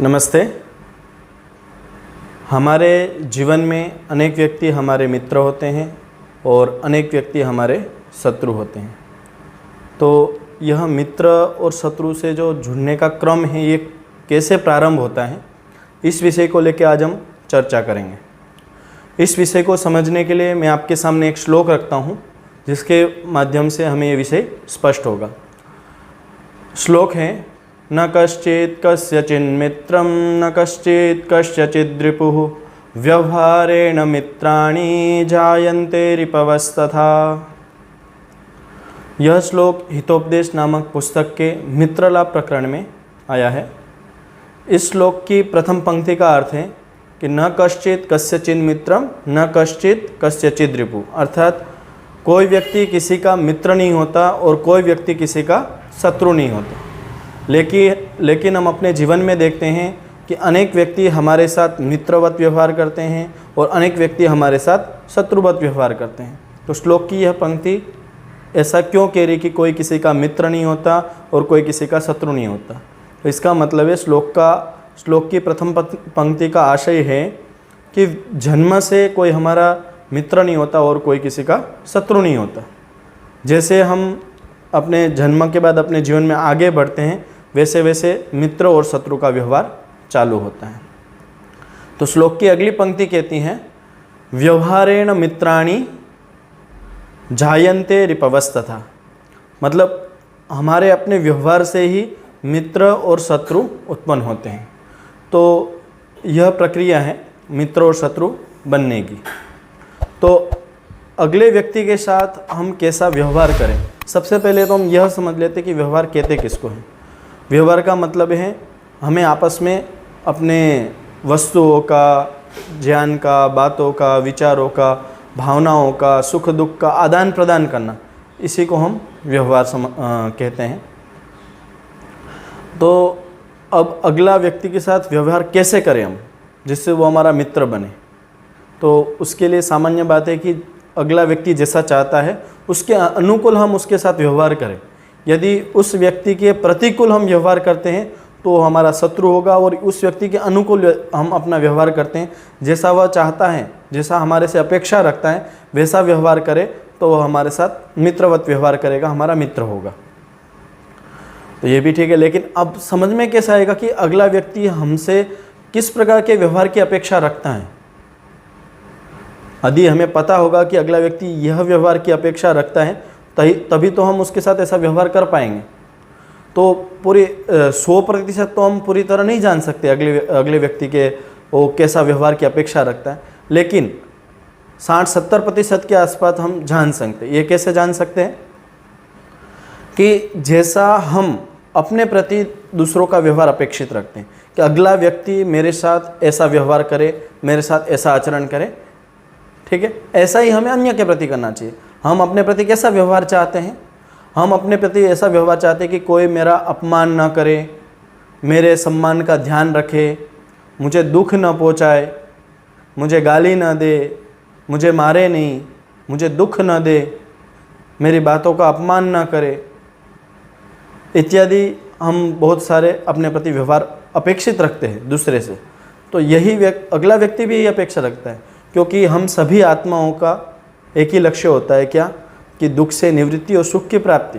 नमस्ते। हमारे जीवन में अनेक व्यक्ति हमारे मित्र होते हैं और अनेक व्यक्ति हमारे शत्रु होते हैं। तो यह मित्र और शत्रु से जो जुड़ने का क्रम है ये कैसे प्रारंभ होता है, इस विषय को लेकर आज हम चर्चा करेंगे। इस विषय को समझने के लिए मैं आपके सामने एक श्लोक रखता हूँ जिसके माध्यम से हमें ये विषय स्पष्ट होगा। श्लोक है, न कश्चित् कस्यचिन्मित्रं न कश्चित् कस्यचिद् रिपुः व्यवहारेण मित्राणि जायन्ते रिपवस्तथा। यह श्लोक हितोपदेश नामक पुस्तक के मित्रलाभ प्रकरण में आया है। इस श्लोक की प्रथम पंक्ति का अर्थ है कि न कश्चित् कस्यचिन् मित्रं न कश्चित् कस्यचिद् रिपुः, अर्थात कोई व्यक्ति किसी का मित्र नहीं होता और कोई व्यक्ति किसी का शत्रु नहीं होता। लेकिन हम अपने जीवन में देखते हैं कि अनेक व्यक्ति हमारे साथ मित्रवत व्यवहार करते हैं और अनेक व्यक्ति हमारे साथ शत्रुवत व्यवहार करते हैं। तो श्लोक की यह पंक्ति ऐसा क्यों कह रही कि कोई किसी का मित्र नहीं होता और कोई किसी का शत्रु नहीं होता? तो इसका मतलब है श्लोक की प्रथम पंक्ति का आशय है कि जन्म से कोई हमारा मित्र नहीं होता और कोई किसी का शत्रु नहीं होता। जैसे हम अपने जन्म के बाद अपने जीवन में आगे बढ़ते हैं वैसे वैसे मित्र और शत्रु का व्यवहार चालू होता है। तो श्लोक की अगली पंक्ति कहती है, व्यवहारेण मित्राणि जायन्ते रिपवस्तथा, मतलब हमारे अपने व्यवहार से ही मित्र और शत्रु उत्पन्न होते हैं। तो यह प्रक्रिया है मित्र और शत्रु बनने की। तो अगले व्यक्ति के साथ हम कैसा व्यवहार करें, सबसे पहले तो हम यह समझ लेते कि व्यवहार कहते किसको हैं। व्यवहार का मतलब है हमें आपस में अपने वस्तुओं का, ज्ञान का, बातों का, विचारों का, भावनाओं का, सुख दुख का आदान प्रदान करना, इसी को हम व्यवहार कहते हैं। तो अब अगला व्यक्ति के साथ व्यवहार कैसे करें हम जिससे वो हमारा मित्र बने? तो उसके लिए सामान्य बात है कि अगला व्यक्ति जैसा चाहता है उसके अनुकूल हम उसके साथ व्यवहार करें। यदि उस व्यक्ति के प्रतिकूल हम व्यवहार करते हैं तो हमारा शत्रु होगा, और उस व्यक्ति के अनुकूल हम अपना व्यवहार करते हैं, जैसा वह चाहता है, जैसा हमारे से अपेक्षा रखता है वैसा व्यवहार करे तो वह हमारे साथ मित्रवत व्यवहार करेगा, हमारा मित्र होगा। तो ये भी ठीक है, लेकिन अब समझ में कैसे आएगा कि अगला व्यक्ति हमसे किस प्रकार के व्यवहार की अपेक्षा रखता है? यदि हमें पता होगा कि अगला व्यक्ति यह व्यवहार की अपेक्षा रखता है तभी तो हम उसके साथ ऐसा व्यवहार कर पाएंगे। तो पूरी 100% तो हम पूरी तरह नहीं जान सकते अगले व्यक्ति के वो कैसा व्यवहार की अपेक्षा रखता है, लेकिन 60-70% के आसपास हम जान सकते हैं। ये कैसे जान सकते हैं कि जैसा हम अपने प्रति दूसरों का व्यवहार अपेक्षित रखते हैं कि अगला व्यक्ति मेरे साथ ऐसा व्यवहार करे, मेरे साथ ऐसा आचरण करे, ठीक है, ऐसा ही हमें अन्य के प्रति करना चाहिए। हम अपने प्रति कैसा व्यवहार चाहते हैं? हम अपने प्रति ऐसा व्यवहार चाहते हैं कि कोई मेरा अपमान न करे, मेरे सम्मान का ध्यान रखे, मुझे दुख न पहुंचाए, मुझे गाली न दे, मुझे मारे नहीं, मुझे दुख न दे, मेरी बातों का अपमान न करे, इत्यादि हम बहुत सारे अपने प्रति व्यवहार अपेक्षित रखते हैं दूसरे से। तो यही अगला व्यक्ति भी यही अपेक्षा रखता है, क्योंकि हम सभी आत्माओं का एक ही लक्ष्य होता है, क्या? कि दुख से निवृत्ति और सुख की प्राप्ति।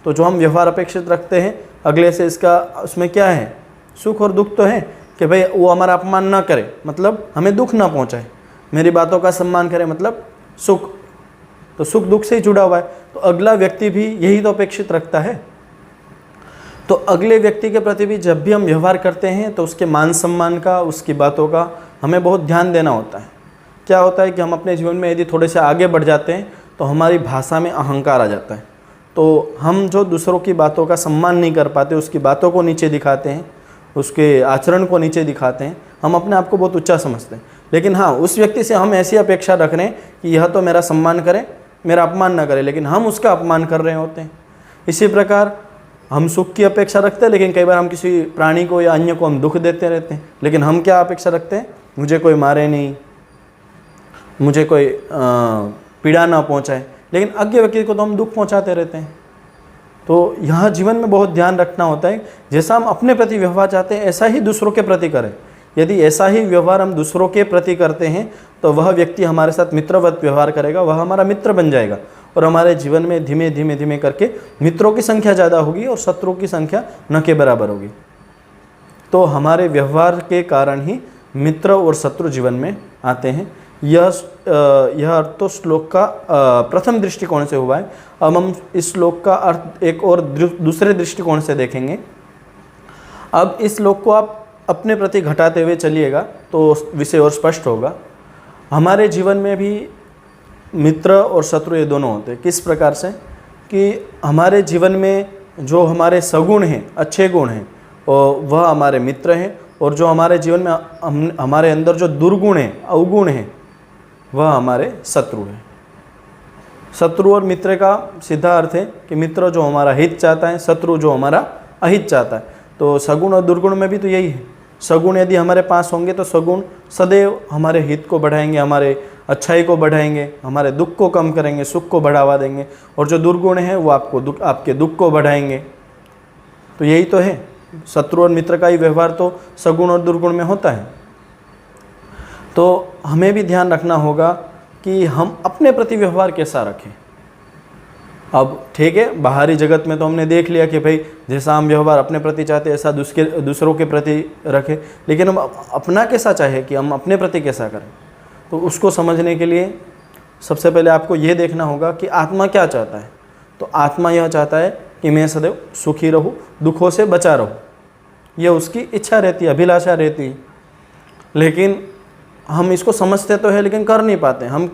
तो जो हम व्यवहार अपेक्षित रखते हैं अगले से, उसमें क्या है? सुख और दुख तो है कि भाई वो हमारा अपमान ना करे, मतलब हमें दुख ना पहुंचाए, मेरी बातों का सम्मान करे, मतलब सुख। तो सुख दुख से ही जुड़ा हुआ है। तो अगला व्यक्ति भी यही तो अपेक्षित रखता है। तो अगले व्यक्ति के प्रति भी जब भी हम व्यवहार करते हैं तो उसके मान सम्मान का, उसकी बातों का हमें बहुत ध्यान देना होता है। क्या होता है कि हम अपने जीवन में यदि थोड़े से आगे बढ़ जाते हैं तो हमारी भाषा में अहंकार आ जाता है। तो हम जो दूसरों की बातों का सम्मान नहीं कर पाते, उसकी बातों को नीचे दिखाते हैं, उसके आचरण को नीचे दिखाते हैं, हम अपने आप को बहुत ऊंचा समझते हैं। लेकिन हाँ, उस व्यक्ति से हम ऐसी अपेक्षा रख रहे हैं कि यह तो मेरा सम्मान करे, मेरा अपमान ना करे, लेकिन हम उसका अपमान कर रहे होते हैं। इसी प्रकार हम सुख की अपेक्षा रखते हैं, लेकिन कई बार हम किसी प्राणी को या अन्य को हम दुख देते रहते हैं। लेकिन हम क्या अपेक्षा रखते हैं? मुझे कोई मारे नहीं, मुझे कोई पीड़ा ना पहुंचाए, लेकिन अज्ञ व्यक्ति को तो हम दुख पहुंचाते रहते हैं। तो यहाँ जीवन में बहुत ध्यान रखना होता है, जैसा हम अपने प्रति व्यवहार चाहते हैं ऐसा ही दूसरों के प्रति करें। यदि ऐसा ही व्यवहार हम दूसरों के प्रति करते हैं तो वह व्यक्ति हमारे साथ मित्रवत व्यवहार करेगा, वह हमारा मित्र बन जाएगा और हमारे जीवन में धीमे धीमे धीमे करके मित्रों की संख्या ज़्यादा होगी और शत्रुओं की संख्या न के बराबर होगी। तो हमारे व्यवहार के कारण ही मित्र और शत्रु जीवन में आते हैं। यह अर्थ तो श्लोक का प्रथम दृष्टिकोण से हुआ है। अब हम इस श्लोक का अर्थ एक और दूसरे दृष्टिकोण से देखेंगे। अब इस श्लोक को आप अपने प्रति घटाते हुए चलिएगा तो विषय और स्पष्ट होगा। हमारे जीवन में भी मित्र और शत्रु ये दोनों होते हैं। किस प्रकार से कि हमारे जीवन में जो हमारे सगुण हैं, अच्छे गुण हैं, वह हमारे मित्र हैं, और जो हमारे जीवन में हमारे अंदर जो दुर्गुण हैं, अवगुण हैं, वह हमारे शत्रु हैं। शत्रु और मित्र का सीधा अर्थ है कि मित्र जो हमारा हित चाहता है, शत्रु जो हमारा अहित चाहता है। तो सगुण और दुर्गुण में भी तो यही है। सगुण यदि हमारे पास होंगे तो सगुण सदैव हमारे हित को बढ़ाएंगे, हमारे अच्छाई को बढ़ाएंगे, हमारे दुख को कम करेंगे, सुख को बढ़ावा देंगे, और जो दुर्गुण है वो आपके दुख को बढ़ाएंगे। तो यही तो है, शत्रु और मित्र का ही व्यवहार तो सगुण और दुर्गुण में होता है। तो हमें भी ध्यान रखना होगा कि हम अपने प्रति व्यवहार कैसा रखें। अब ठीक है, बाहरी जगत में तो हमने देख लिया कि भाई जैसा हम व्यवहार अपने प्रति चाहते हैं ऐसा दूसरों के प्रति रखें, लेकिन हम अपना कैसा चाहे कि हम अपने प्रति कैसा करें। तो उसको समझने के लिए सबसे पहले आपको ये देखना होगा कि आत्मा क्या चाहता है। तो आत्मा यह चाहता है कि मैं सदैव सुखी रहूँ, दुखों से बचा रहूँ। यह उसकी इच्छा रहती है, अभिलाषा रहती है। लेकिन हम इसको समझते तो है लेकिन कर नहीं पाते। हम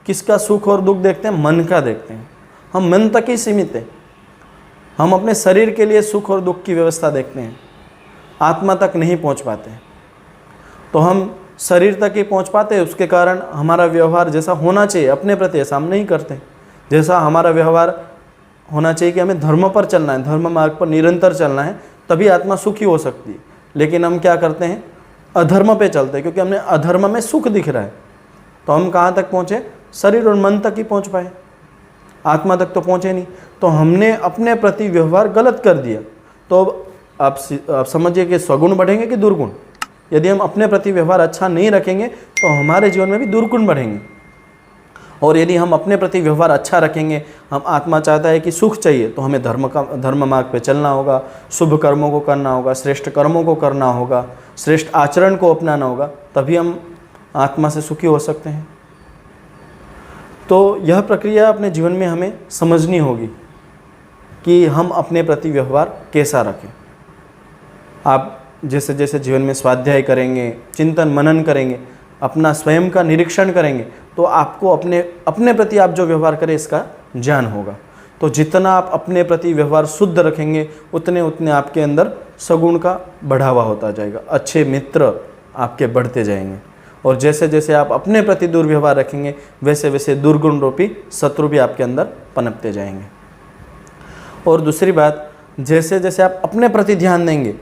किसका सुख और दुख देखते हैं? मन का देखते हैं। हम मन तक ही सीमित हैं। हम अपने शरीर के लिए सुख और दुख की व्यवस्था देखते हैं, आत्मा तक नहीं पहुंच पाते। तो हम शरीर तक ही पहुंच पाते हैं, उसके कारण हमारा व्यवहार जैसा होना चाहिए अपने प्रति ऐसा हम नहीं करते। जैसा हमारा व्यवहार होना चाहिए कि हमें धर्म पर चलना है, धर्म मार्ग पर निरंतर चलना है, तभी आत्मा सुखी हो सकती है। लेकिन हम क्या करते हैं? अधर्म पे चलते हैं, क्योंकि हमने अधर्म में सुख दिख रहा है। तो हम कहाँ तक पहुँचे? शरीर और मन तक ही पहुँच पाए, आत्मा तक तो पहुँचे नहीं। तो हमने अपने प्रति व्यवहार गलत कर दिया। तो आप समझिए कि सगुण बढ़ेंगे कि दुर्गुण। यदि हम अपने प्रति व्यवहार अच्छा नहीं रखेंगे तो हमारे जीवन में भी दुर्गुण बढ़ेंगे। और यदि हम अपने प्रति व्यवहार अच्छा रखेंगे, हम आत्मा चाहता है कि सुख चाहिए, तो हमें धर्म मार्ग पे चलना होगा, शुभ कर्मों को करना होगा, श्रेष्ठ कर्मों को करना होगा, श्रेष्ठ आचरण को अपनाना होगा, तभी हम आत्मा से सुखी हो सकते हैं। तो यह प्रक्रिया अपने जीवन में हमें समझनी होगी कि हम अपने प्रति व्यवहार कैसा रखें। आप जैसे जैसे जीवन में स्वाध्याय करेंगे, चिंतन मनन करेंगे, अपना स्वयं का निरीक्षण करेंगे, तो आपको अपने प्रति आप जो व्यवहार करें इसका ज्ञान होगा। तो जितना आप अपने प्रति व्यवहार शुद्ध रखेंगे उतने आपके अंदर सगुण का बढ़ावा होता जाएगा, अच्छे मित्र आपके बढ़ते जाएंगे। और जैसे जैसे आप अपने प्रति दुर्व्यवहार रखेंगे वैसे वैसे दुर्गुण रूपी शत्रु भी आपके अंदर पनपते जाएंगे। और दूसरी बात, जैसे जैसे आप अपने प्रति ध्यान देंगे,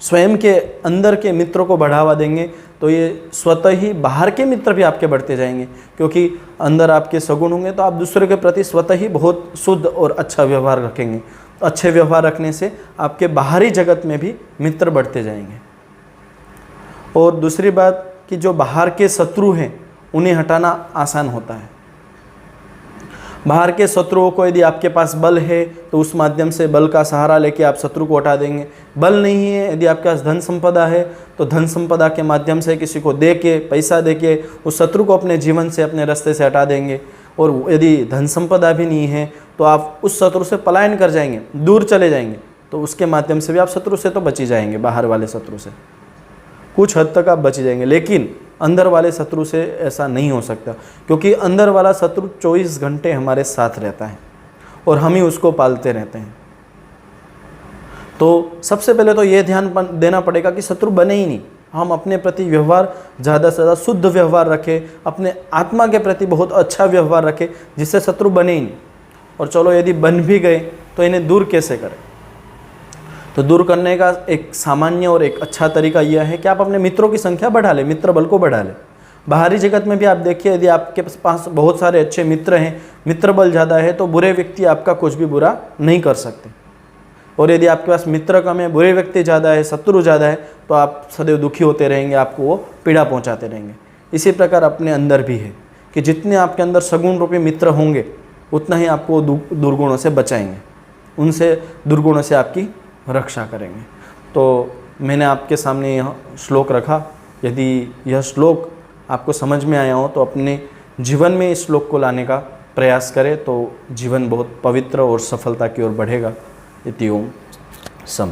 स्वयं के अंदर के मित्रों को बढ़ावा देंगे, तो ये स्वतः ही बाहर के मित्र भी आपके बढ़ते जाएंगे। क्योंकि अंदर आपके सगुण होंगे तो आप दूसरे के प्रति स्वतः ही बहुत शुद्ध और अच्छा व्यवहार रखेंगे। अच्छे व्यवहार रखने से आपके बाहरी जगत में भी मित्र बढ़ते जाएंगे। और दूसरी बात कि जो बाहर के शत्रु हैं उन्हें हटाना आसान होता है। बाहर के शत्रुओं को यदि आपके पास बल है तो उस माध्यम से बल का सहारा लेके आप शत्रु को हटा देंगे। बल नहीं है, यदि आपके पास धन संपदा है तो धन संपदा के माध्यम से किसी को दे के, पैसा दे के उस शत्रु को अपने जीवन से, अपने रास्ते से हटा देंगे। और यदि धन संपदा भी नहीं है तो आप उस शत्रु से पलायन कर जाएंगे, दूर चले जाएंगे। तो उसके माध्यम से भी आप शत्रु से तो बच ही जाएंगे, बाहर वाले शत्रु से कुछ हद तक आप बच जाएंगे। लेकिन अंदर वाले शत्रु से ऐसा नहीं हो सकता, क्योंकि अंदर वाला शत्रु 24 घंटे हमारे साथ रहता है और हम ही उसको पालते रहते हैं। तो सबसे पहले तो ये ध्यान देना पड़ेगा कि शत्रु बने ही नहीं। हम अपने प्रति व्यवहार ज़्यादा से ज़्यादा शुद्ध व्यवहार रखें, अपने आत्मा के प्रति बहुत अच्छा व्यवहार रखें, जिससे शत्रु बने ही नहीं। और चलो यदि बन भी गए तो इन्हें दूर कैसे करें? तो दूर करने का एक सामान्य और एक अच्छा तरीका यह है कि आप अपने मित्रों की संख्या बढ़ा लें, मित्र बल को बढ़ा लें। बाहरी जगत में भी आप देखिए, यदि आपके पास बहुत सारे अच्छे मित्र हैं, मित्र बल ज़्यादा है, तो बुरे व्यक्ति आपका कुछ भी बुरा नहीं कर सकते। और यदि आपके पास मित्र कम है, बुरे व्यक्ति ज़्यादा है, शत्रु ज़्यादा है, तो आप सदैव दुखी होते रहेंगे, आपको वो पीड़ा पहुंचाते रहेंगे। इसी प्रकार अपने अंदर भी है कि जितने आपके अंदर सगुण रूपी मित्र होंगे उतना ही आपको दुर्गुणों से बचाएंगे, उनसे दुर्गुणों से आपकी रक्षा करेंगे। तो मैंने आपके सामने यह श्लोक रखा। यदि यह श्लोक आपको समझ में आया हो तो अपने जीवन में इस श्लोक को लाने का प्रयास करें, तो जीवन बहुत पवित्र और सफलता की ओर बढ़ेगा। इति ओम सम।